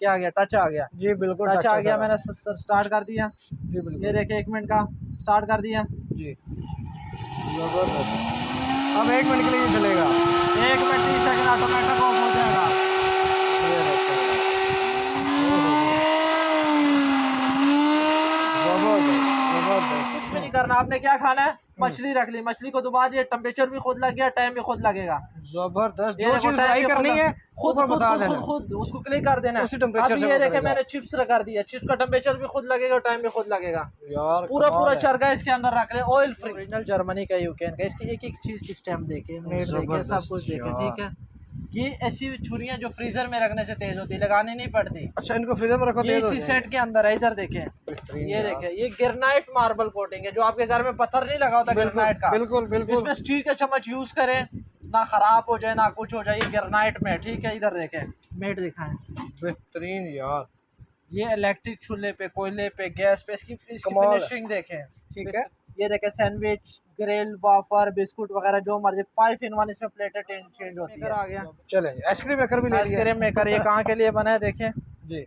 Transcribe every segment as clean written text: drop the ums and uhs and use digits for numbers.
क्या आ गया, टच आ गया जी बिल्कुल टच आ गया। मैंने स्टार्ट कर दिया जी बिल्कुल। ये देखिए 1 मिनट का स्टार्ट कर दिया जी जबरदस्त। अब 1 मिनट के लिए चलेगा। 1 मिनट 30 सेकंड ऑटोमेटिक ऑफ हो जाएगा। ये देखो जबरदस्त जबरदस्त। कुछ भी नहीं करना, आपने क्या खाना है, मछली रख ली, मछली को दबा दिया, टेम्परेचर भी खुद लग गया, टाइम भी खुद लगेगा। जबरदस्त। ये जो देखो चीज टाइम फ्राई भी करनी है खुद ऊपर खुद बता खुद देना, खुद खुद उसको क्लिक कर देना उसी है। टेम्परेचर अभी से ये वो देखे करेगा। मैंने चिप्स कर दिया, चिप्स का टेम्परेचर भी खुद लगेगा, टाइम भी खुद लगेगा। यार पूरा कमाल है। चरगा इसके अंदर रख ले, ऑयल फ्री, ओरिजिनल जर्मनी का, यूक्रेन का। इसकी एक एक चीज की स्टैम्प देखे, मेड देखे, सब कुछ देखे, ठीक है। ये ऐसी छुरियां जो फ्रीजर में रखने से तेज होती है, लगानी नहीं पड़ती। अच्छा इनको फ्रीजर में रखो ये तेज हो इसी जाएंगे। सेट के अंदर है, इधर देखें, ये देखें, ये ग्रेनाइट मार्बल कोटिंग है। जो आपके घर में पत्थर नहीं लगा होता ग्रेनाइट का, बिल्कुल बिल्कुल। इसमें स्टील के चम्मच यूज करें, ना खराब हो जाए ना कुछ हो जाए। ये ग्रेनाइट में, ठीक है, इधर देखें, मेट दिखाएं। बेहतरीन यार। ये इलेक्ट्रिक चूल्हे पे, कोयले पे, गैस पे, इसकी कमाल है। फिनिशिंग देखें। ठीक है। ये देखें, सैंडविच, ग्रिल, वाफर, बिस्कुट वगैरह जो मर्जी, 5 in 1 इसमें प्लेटें चेंज होती है। आ गया चले आइसक्रीम मेकर भी ले लिया। आइसक्रीम मेकर, ये कहाँ के लिए बना है देखें। जी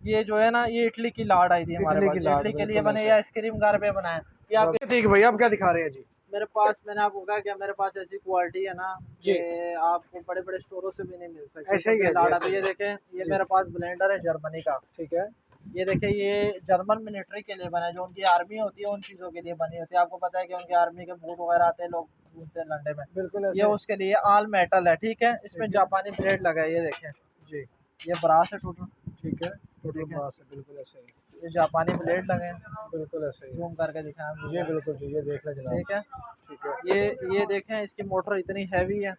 ये जो है ना, ये इटली की लाड़ आई थी हमारे इटली पास, की लाड़, इटली के लिए बिल्कुल बने। ये ऐसे। आइसक्रीम घर पे बनाए। ये आपके ठीक है भैया, आप क्या दिखा रहे हैं जी। मेरे पास, मैंने आपको कहा कि मेरे पास ऐसी क्वालिटी है ना जी। कि आपको बड़े बड़े स्टोरों से भी नहीं मिल सकती। ऐसे ही है जी, लाड़ा ऐसे भी, ये ही। देखें, ये जी। मेरे पास ब्लेंडर है जर्मनी का, ठीक है। ये देखिए, ये जर्मन मिलिट्री के लिए बना है। जो उनकी आर्मी होती है उन चीज़ों के लिए बनी होती है। आपको पता है कि उनकी आर्मी के बूट वगैरह आते हैं, लोग घूमते हैं लंडे में, बिल्कुल ये ऐसे। उसके लिए ऑल मेटल है, ठीक है। इसमें ठीक है। जापानी ब्लेड लगा है, ये देखें, जी ये ब्रास है टोटल, ठीक है। टोटल ठीक है। बास है, बिल्कुल ऐसे ही। ये जापानी ब्लेड लगे हैं, बिल्कुल ऐसे ही। जूम करके दिखाएं जी मुझे, बिल्कुल जी, ये देख लें जनाब। ठीक है। ठीक है। ये देखें, इसकी मोटर इतनी हैवी है।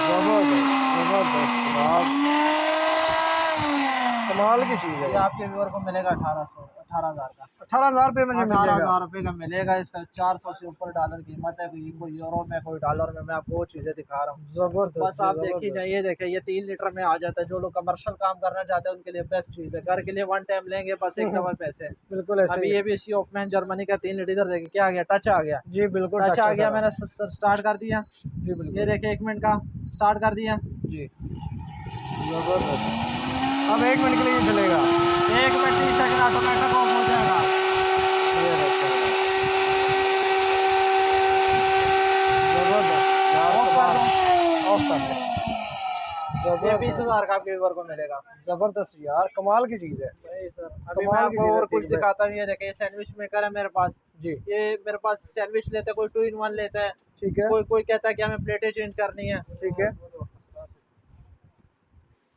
जबरदस्त जबरदस्त जनाब, कमाल की चीज़ है ये आपके व्यूअर को मिलेगा 18,000 का। 18,000 रुपये में जो मिल जाएगा। 18,000 रुपये का मिलेगा। इसका 400 से ऊपर डॉलर कीमत है, कोई यूरो में, कोई डॉलर में। मैं आपको वो चीज़ें दिखा रहा हूँ, जबरदस्त। बस आप देखी जाए। ये देखें, ये 3 लीटर में आ जाता है। जो लोग कमर्शियल काम करना चाहते हैं उनके लिए बेस्ट चीज़ है। घर के लिए 1 टाइम लेंगे, बस एक डबल पैसे। बिल्कुल ऐसे अभी ही। ये भी सी ऑफ मैन जर्मनी का 3 लीटर, इधर देखें क्या आ गया, टच आ गया जी बिल्कुल टच आ गया। मैंने जी स्टार्ट कर दिया बिल्कुल। ये देखें 1 मिनट का स्टार्ट कर दिया जी जबरदस्त। अब 1 मिनट के लिए चलेगा। 1 मिनट 30 सेकंड ऑटोमेटिक ऑफ हो जाएगा। ये देखो जबरदस्त यार, ऑफ कर कमाल। दो। ऑफ कर दे। ये जबरदस्त 20,000 का आपके व्यूअर को मिलेगा। जबरदस्त यार, कमाल की चीज़ है। वही सर, अभी मैं कमाल की आपको चीज़ है, और कुछ ठीक है। दिखाता हूँ। ये देखिए, सैंडविच मेकर है मेरे पास। जी ये मेरे पास सैंडविच लेता है, कोई 2 in 1 लेता है, ठीक है। कोई कहता है कि हमें प्लेटें चेंज करनी है। ठीक है।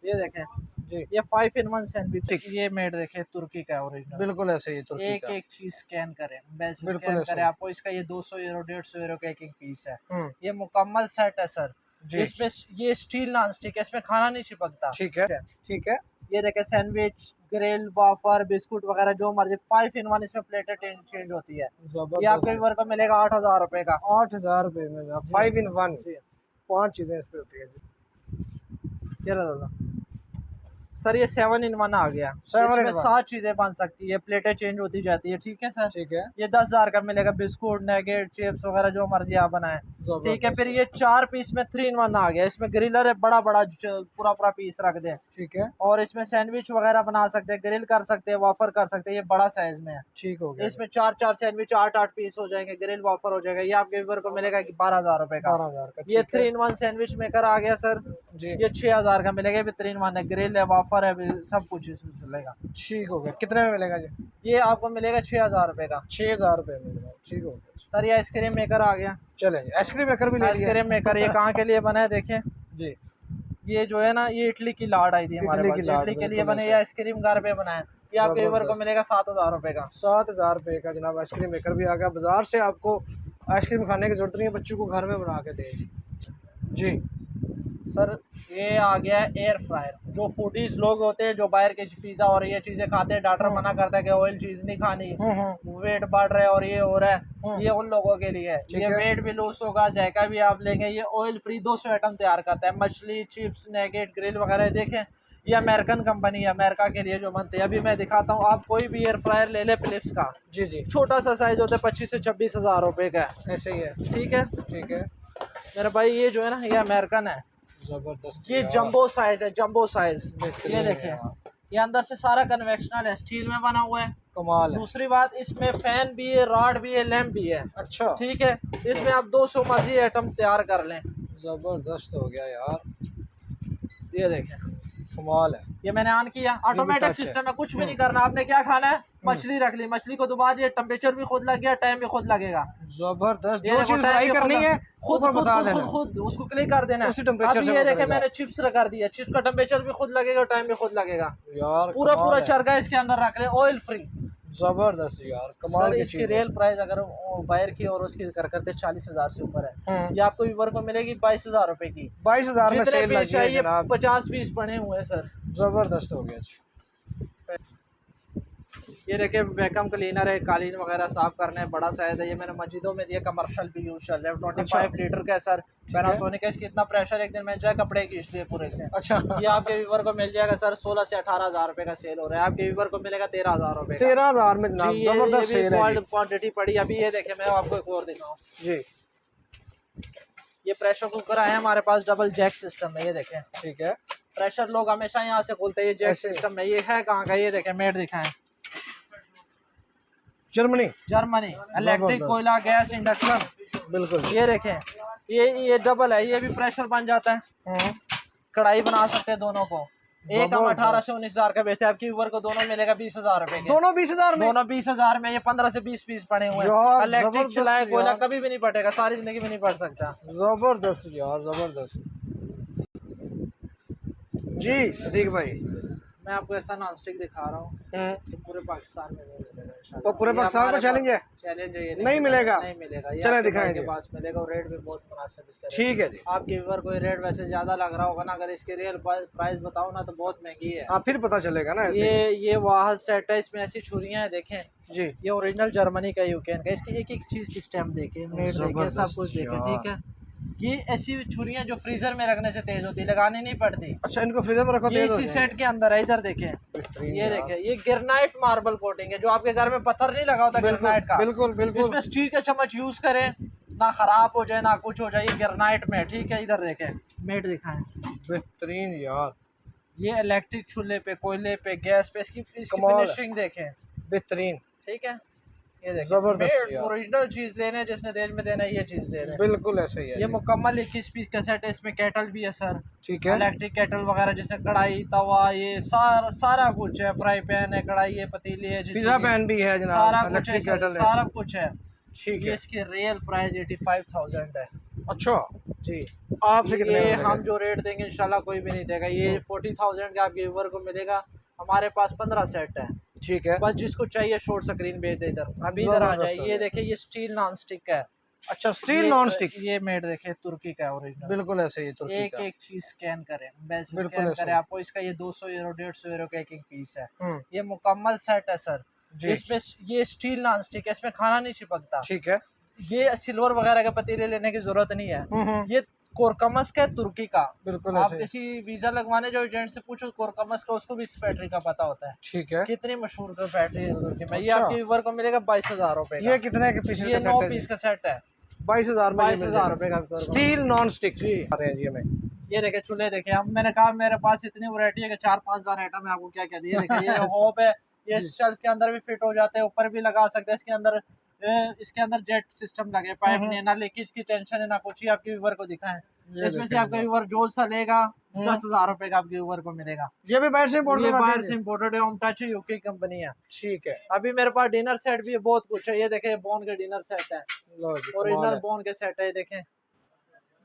ये देखें, जी ये 5 in 1 सैंडविच। ये मेड देखे, तुर्की का ओरिजिनल। बिल्कुल ऐसे ही तुर्की एक का। एक चीज स्कैन करें, बस बिल्कुल स्कैन ऐसे करें ही। आपको। इसका ये 200 यूरो 150 यूरो का एक एक पीस है। ये हम्म। मुकम्मल सेट है सर। जी इसमें ये स्टील नॉन स्टिक है, इसमें खाना नहीं चिपकता। ठीक है। ठीक है। ये देखे, सैंडविच, ग्रिल, वाफर, बिस्कुट वगैरह जो मर्जी, 5 in 1 इसमें प्लेटें चेंज होती है। ये आपके व्यूअर को मिलेगा 8,000 रुपए का। 8,000 रुपये में 5 in 1 जी, 5 चीज़ें इस पे होती है। ये रहा दादा। सर ये 7 in 1 आ गया। 7 in इसमें 1 7 चीजें बन सकती है, प्लेटें चेंज होती जाती है, ठीक है सर। ठीक है। ये 10,000 का मिलेगा। बिस्कुट, नेगेट, चिप्स वगैरह जो मर्जी आप बनाएं, ठीक है। फिर ये 4 पीस में 3 in 1 आ गया। इसमें ग्रिलर है, बड़ा बड़ा पूरा पूरा पीस रख दे, ठीक है। और इसमें सैंडविच वगैरह बना सकते हैं, ग्रिल कर सकते हैं, वाफर कर सकते हैं। ये बड़ा साइज में है। ठीक हो गया। इसमें 4 सैंडविच, 8 पीस हो जाएंगे, ग्रिल वाफर हो जाएगा। ये आपके व्यूअर को मिलेगा 12,000 रुपए का। 12,000 का। ये ठीक है। 3 in 1 सैंडविच मेकर आ गया सर। जी ये 6,000 का मिलेगा। भी 3 in 1 है, ग्रिल है, वाफर है, सब कुछ इसमें चलेगा। ठीक हो गया। कितने में मिलेगा जी। ये आपको मिलेगा 6,000 रुपए का। 6,000 रुपये मिलेगा। ठीक हो गया। सर ये आइसक्रीम मेकर आ गया। चले आइसक्रीम मेकर भी ले लिया। आइसक्रीम मेकर, ये कहाँ के लिए बना है देखें। जी ये जो है ना, ये इटली की लाड़ आई थी हमारे इटली पास, की लाड़, इटली के लिए बिल्कुल बने। ये ऐसे। आइसक्रीम घर पे बनाए। ये आपके व्यूअर को जबरदस्त। मिलेगा 7,000 रुपए का। 7,000 रुपये का जनाब आइसक्रीम मेकर भी आ गया। बाजार से आपको आइसक्रीम खाने की जरूरत नहीं है, बच्चों को घर में बना के दें जी। सर ये आ गया एयर फ्रायर। जो फूडीज लोग होते हैं, जो बाहर के पिज़्ज़ा और ये चीज़ें खाते हैं, डॉक्टर मना करता है कि ऑयल चीज़ नहीं खानी, वेट बढ़ रहा है और ये हो रहा है, ये उन लोगों के लिए है। ये वेट भी लूज होगा, जायका भी आप लेंगे। ये ऑयल फ्री 200 आइटम तैयार करता है। मछली, चिप्स, नेगेट, ग्रिल वगैरह देखें। ये अमेरिकन कंपनी है, अमेरिका के लिए जो बनते हैं। अभी मैं दिखाता हूँ, आप कोई भी एयर फ्रायर ले ले फिलिप्स का, जी जी, छोटा सा साइज होता है 25 से 26 हज़ार रुपये का है। ऐसे ही है। ठीक है ठीक है, मेरे भाई, ये जो है ना ये अमेरिकन है, जबरदस्त ये यार, जंबो साइज है, जंबो साइज। बेहतरीन ये है देखें, यार, ये अंदर से सारा कन्वेक्शनल है, स्टील में बना हुआ है। कमाल है। दूसरी बात, इसमें फैन भी है, रॉड भी है, लैंप भी है। अच्छा, ठीक है, इसमें आप 200 मर्जी आइटम तैयार कर लें। जबरदस्त हो गया यार, ये देखें, कमाल है। ये मैंने ऑन किया, ऑटोमेटिक टच है। सिस्टम है, कुछ भी नहीं करना। आपने क्या खाना है, हम्म। मछली रख ली, मछली को दोबारा ये टेम्परेचर भी खुद लग गया, टाइम भी खुद लगेगा। जबरदस्त, ये जो देखो, चीज टाइम फ्राई भी करनी है खुद ऊपर खुद बता खुद देना, खुद खुद उसको क्लिक कर देना उसी है। टेम्परेचर अभी से ये वो देखे, करेगा। मैंने चिप्स कर दिया, चिप्स का टेम्परेचर भी खुद लगेगा, टाइम भी खुद लगेगा। यार पूरा कमाल पूरा है। चरगा इसके अंदर रख ले, ऑयल फ्री। जबरदस्त यार, कमाल सर की इसकी चीज है। रियल प्राइस अगर बायर की और उसकी कर करते 40,000 से ऊपर है। ये आपको व्यूवर को मिलेगी 22,000 रुपए की। 22,000 में जितने सेल पीस लगी है चाहिए जनाब, 50 पीस पड़े हुए हैं सर। जबरदस्त हो गया। ये देखिए, वैक्यूम क्लीनर है, कालीन वगैरह साफ करने है, बड़ा साइज है। ये मैंने मस्जिदों में दिया, कमर्शियल भी यूज चल रहा है। 25 लीटर का है सर, पैनासोनिक है। इसकी इतना प्रेशर एक दिन में जाए कपड़े की, इसलिए पूरे से। अच्छा, ये आपके व्यूवर को मिल जाएगा सर 16 से 18,000 रुपए का सेल हो रहा है। आपके व्यूवर को मिलेगा 13,000 रुपए का। 13,000 में जी, जनाब, ये जबरदस्त भी सेल है जी। क्वांटिटी पड़ी अभी। ये देखे, मैं आपको एक और दिखाऊं, जी, ये प्रेशर कुकर आया हमारे पास, डबल जैक सिस्टम है। ये देखें, ठीक है, प्रेशर लोग हमेशा यहाँ से खोलते हैं, ये जैक ऐसे। सिस्टम है। ये है कहाँ का, ये देखें, मेड दिखाएं, जर्मनी, जर्मनी। इलेक्ट्रिक, कोयला, गैस, इंडक्शन। बिल्कुल। ये देखें, ये डबल है, ये भी प्रेशर बन जाता है, कढ़ाई बना सकते हैं दोनों को। एक हम 18 से 19,000 का बेचते हैं, आपकी व्यूवर को दोनों मिलेगा 20,000 रुपए के। दोनों 20,000 में, दोनों 20,000 में। ये 15 से 20 पीस पड़े हुए हैं। इलेक्ट्रिक चलाए, कोयला कभी भी नहीं पटेगा, सारी जिंदगी में नहीं पड़ सकता। जबरदस्त यार, जबरदस्त। जी अदीक भाई, मैं आपको ऐसा नॉन स्टिक दिखा रहा हूँ कि पूरे पाकिस्तान में नहीं मिलेगा इंशाल्लाह। तो पूरे ये पाकिस्तान को हमारे चैलेंज है, चैलेंज है, ये नहीं मिलेगा, नहीं मिलेगा। ये चलें आपके दिखाएं भाई के जी। पास मिलेगा, और रेट भी बहुत मुनासिब इसका। ठीक है जी। आपके व्यूअर को रेट वैसे ज़्यादा लग रहा होगा ना, अगर इसके रियल प्राइस बताओ ना तो बहुत महंगी है। हाँ, फिर पता चलेगा ना ऐसे। ये वाहद सेट है, इसमें ऐसी छुरियाँ हैं, देखें जी, ये ओरिजिनल जर्मनी का, यूक्रेन का। इसकी एक एक चीज़ की स्टैम्प देखें, मेड देखें, सब कुछ देखें। ठीक है, ये ऐसी छुरियाँ जो फ्रीजर में रखने से तेज होती है, लगानी नहीं पड़ती। अच्छा, इनको फ्रीजर में रखो, ये तेज हो इसी जाएंगे। सेट के अंदर है, इधर देखें, बेहतरीन ये यार। देखें, ये ग्रेनाइट मार्बल कोटिंग है। जो आपके घर में पत्थर नहीं लगा होता ग्रेनाइट का, बिल्कुल बिल्कुल। इसमें स्टील का चम्मच यूज करें, ना खराब हो जाए ना कुछ हो जाए। ये ग्रेनाइट में, ठीक है, इधर देखें, मेट दिखाएं। बेहतरीन यार, ये इलेक्ट्रिक चूल्हे पे, कोयले पे, गैस पे, इसकी कमाल है। फिनिशिंग देखें। बेहतरीन, ठीक है, ये देखें, जबरदस्त यार। ओरिजिनल चीज लेने हैं, जिसने देश में देना है ये चीज दे रहे हैं। बिल्कुल ऐसे ही है ये जी। मुकम्मल 21 पीस का सेट है। इसमें केटल भी है सर, ठीक है, इलेक्ट्रिक केटल वगैरह, जैसे कढ़ाई, तवा, ये सारा कुछ है। फ्राई पैन है, कढ़ाई है, पतीली है, पिज्जा पैन भी है जनाब, सारा कुछ है इलेक्ट्रिक सर, केटल है। सारा कुछ है। ठीक ये है, इसकी रियल प्राइस 85,000 है अच्छा, जी। आपसे कितने में ये मिलेगा? हम जो रेट देंगे इंशाल्लाह कोई भी नहीं देगा। ये 40,000 का आपके व्यूअर को मिलेगा। हमारे पास 15 सेट है, ठीक है, बस जिसको चाहिए शॉर्ट स्क्रीन भेज दे इधर। अभी इधर आ जाए। ये देखिए, ये स्टील नॉन स्टिक का है। अच्छा, स्टील नॉन स्टिक, ये मेड देखे, तुर्की का ओरिजिनल। बिल्कुल ऐसे ही तुर्की एक का। एक चीज स्कैन करें, बस बिल्कुल स्कैन ऐसे। करें आपको। इसका ये 200 यूरो 150 यूरो का एक एक पीस है। ये मुकम्मल सेट है सर। जी। इसमें ये स्टील नॉन स्टिक है, इसमें खाना नहीं चिपकता। ठीक है, ये सिल्वर वगैरह के पतीले लेने की जरूरत नहीं है। ये कोरकमस का है, तुर्की का। बिल्कुल आप ऐसे। किसी वीजा लगवाने जो एजेंट से पूछो कोरकमस का, उसको भी इस फैक्ट्री का पता होता है। ठीक है, कितनी मशहूर फैक्ट्री है तुर्की में। ये अच्छा। आपके व्यूअर को मिलेगा 22,000 रुपए का। ये कितने के पीस ये का 9 सेट है? पीस का सेट है, 22,000 में 22,000 रुपए का। स्टील नॉन स्टिक जी। आ रहे हैं जी हमें। ये देखे चूल्हे देखे, हम मैंने कहा मेरे पास इतनी वैरायटी है कि 4-5 हजार आइटम है। आपको क्या क्या दिए देखे, ये होप है, ये शेल्फ के अंदर भी फिट हो जाते हैं, ऊपर भी लगा सकते हैं। इसके अंदर जेट सिस्टम लगे, पाइप नहीं है, ना लीकेज की टेंशन है ना कुछ ही। आपके व्यूअर को दिखाएं, इसमें से आपका व्यूअर जो सा लेगा 10,000 रुपए का आपके व्यूअर को मिलेगा। ये भी बाहर से इम्पोर्ट ये करवाते बाहर हैं? से इम्पोर्टेड है, होम टच यूके कंपनी है। ठीक है, अभी मेरे पास डिनर सेट भी है, बहुत कुछ है। ये देखे, बोन के डिनर सेट है, लो जी, कमाल ओरिजिनल है। बोन के सेट है। ये देखें, ये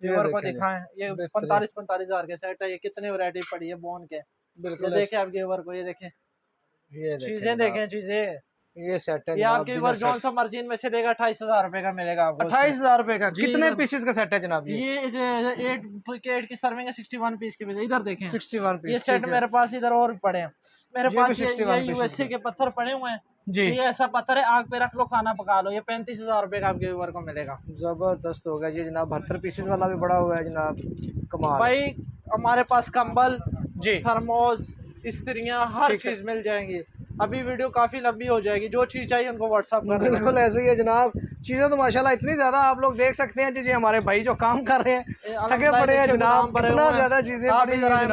व्यूअर को देखें जी, दिखाएं, ये बेहतरीन। 45 हजार के सेट है। ये कितनी वैरायटी पड़ी है बोन के। बिल्कुल ये देखें आपके व्यूअर को, ये देखें, ये चीजें देखें, चीजें। ये सेट है ये जनाब, आपके व्यूअर जौन सा मर्जी में से लेगा 28,000 रुपए का मिलेगा आपको। 28,000 रुपए का। जी, कितने इधर- पीसेस का सेट है जनाब? ये 8 की सर्विंग है, 61 पीस की। इधर देखें, 61 ये पीस। सेट मेरे पास इधर और पड़े हैं। मेरे ये पास भी ये 61 पीसेस यूएसए के पत्थर पड़े हुए हैं जी। ये ऐसा पत्थर है, आग पे रख लो, खाना पका लो। ये 35,000 रुपए का आपके व्यूअर को मिलेगा। जबरदस्त होगा ये जनाब। 72 पीसेस वाला भी बड़ा हुआ है जनाब, कमाल। भाई हमारे पास कंबल जी, थर्मोस इस्त्रियाँ, हर चीज़ मिल जाएंगी। अभी वीडियो काफ़ी लंबी हो जाएगी, जो चीज़ चाहिए उनको व्हाट्सअप कर देना। बिल्कुल ऐसे ही है जनाब, चीज़ें तो माशाल्लाह इतनी ज़्यादा आप लोग देख सकते हैं जी। हमारे भाई जो काम कर रहे हैं थके पड़े हैं जनाब, इतना ज़्यादा चीज़ें पड़ी हैं जनाब।